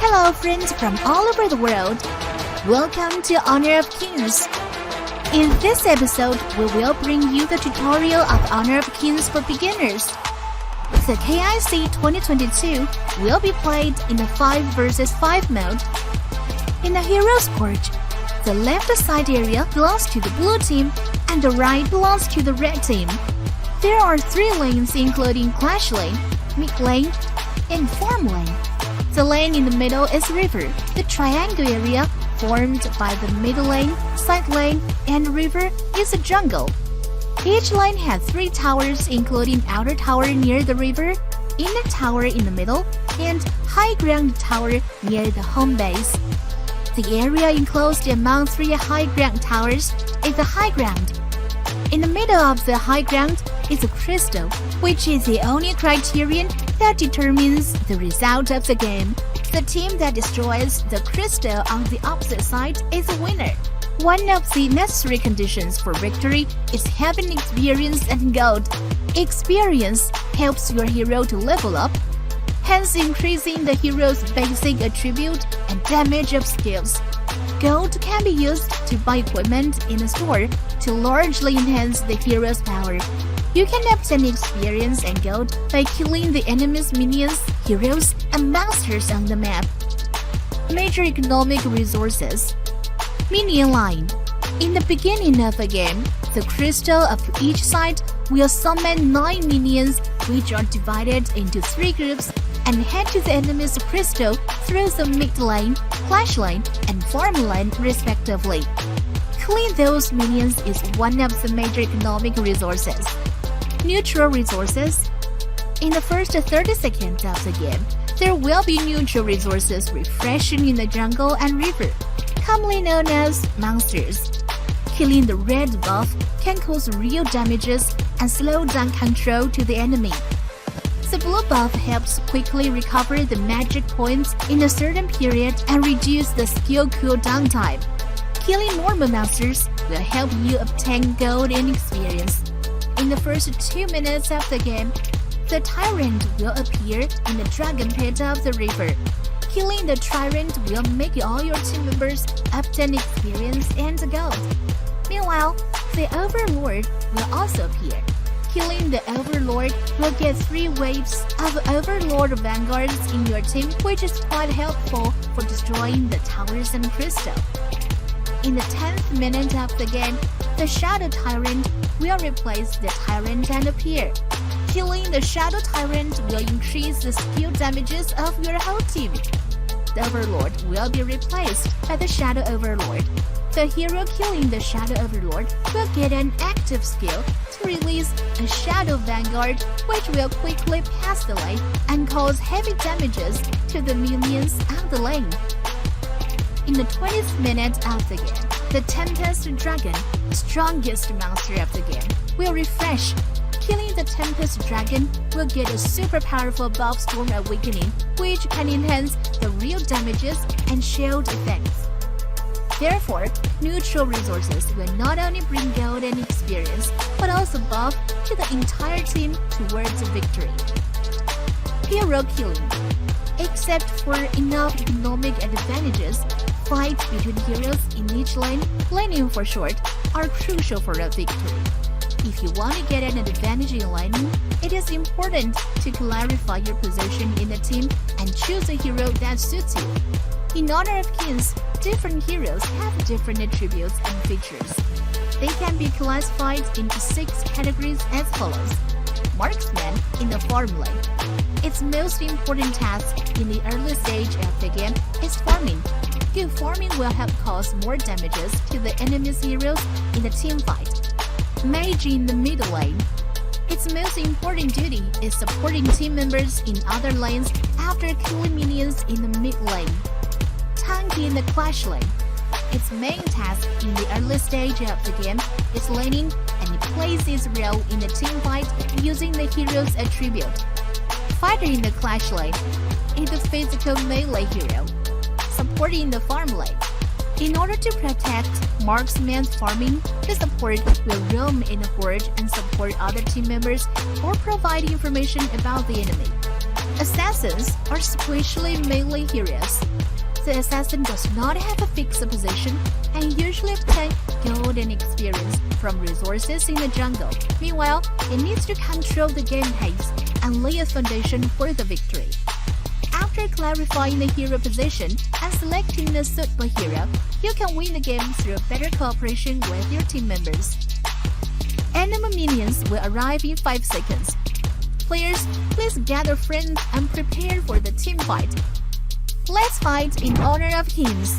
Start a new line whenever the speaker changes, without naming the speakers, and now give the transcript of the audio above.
Hello friends from all over the world. Welcome to Honor of Kings. In this episode, we will bring you the tutorial of Honor of Kings for beginners. The KIC 2022 will be played in a 5 vs 5 mode. In the Hero's Court, the left side area belongs to the blue team and the right belongs to the red team. There are 3 lanes including Clash Lane, Mid Lane, and Farm Lane. The lane in the middle is River. The triangle area formed by the middle lane, side lane, and river is a jungle. Each lane has 3 towers including outer tower near the river, inner tower in the middle, and high ground tower near the home base. The area enclosed among 3 high ground towers is the high ground. In the middle of the high ground is a crystal, which is the only criterion that determines the result of the game. The team that destroys the crystal on the opposite side is a winner. One of the necessary conditions for victory is having experience and gold. Experience helps your hero to level up, hence increasing the hero's basic attribute and damage of skills. Gold can be used to buy equipment in a store to largely enhance the hero's power. You can obtain experience and gold by killing the enemy's minions, heroes, and monsters on the map. Major economic resources. Minion line. In the beginning of a game, the crystal of each side will summon 9 minions, which are divided into 3 groups and head to the enemy's crystal through the mid lane, clash lane, and farm lane respectively. Killing those minions is one of the major economic resources. Neutral resources. In the first 30 seconds of the game, there will be neutral resources refreshing in the jungle and river, commonly known as monsters. Killing the red buff can cause real damages and slow down control to the enemy. The blue buff helps quickly recover the magic points in a certain period and reduce the skill cooldown time. Killing normal monsters will help you obtain gold and experience. In the first 2 minutes of the game, the tyrant will appear in the dragon pit of the river. Killing the tyrant will make all your team members obtain experience and gold. Meanwhile, the overlord will also appear. Killing the overlord will get 3 waves of overlord vanguards in your team, which is quite helpful for destroying the towers and crystal. In the 10th minute of the game, the Shadow Tyrant will replace the Tyrant and appear. Killing the Shadow Tyrant will increase the skill damages of your whole team. The Overlord will be replaced by the Shadow Overlord. The hero killing the Shadow Overlord will get an active skill to release a Shadow Vanguard, which will quickly pass the lane and cause heavy damages to the minions on the lane. In the 20th minute of the game, the Tempest Dragon, strongest monster of the game, will refresh. Killing the Tempest Dragon will get a super powerful buff Storm Awakening, which can enhance the real damages and shield effects. Therefore, neutral resources will not only bring gold and experience, but also buff to the entire team towards victory. Hero killing. Except for enough economic advantages, fights between heroes in each lane, laning for short, are crucial for a victory. If you want to get an advantage in laning, it is important to clarify your position in the team and choose a hero that suits you. In Honor of Kings, different heroes have different attributes and features. They can be classified into 6 categories as follows. Marksman in the farm lane. Its most important task in the early stage of the game is farming. Good farming will help cause more damages to the enemy's heroes in the team fight. Mage in the middle lane. Its most important duty is supporting team members in other lanes after killing minions in the mid lane. Tank in the clash lane. Its main task in the early stage of the game is laning, and it plays its role in the team fight using the hero's attribute. Fighter in the clash lane is the physical melee hero, supporting the farm lane. In order to protect marksman's farming, the support will roam in the forge and support other team members or provide information about the enemy. Assassins are specially melee heroes. The assassin does not have a fixed position and usually obtains golden experience from resources in the jungle. Meanwhile, it needs to control the game pace and lay a foundation for the victory. After clarifying the hero position and selecting a suitable hero, you can win the game through better cooperation with your team members. Enemy minions will arrive in 5 seconds. Players, please gather friends and prepare for the team fight. Let's fight in honor of kings.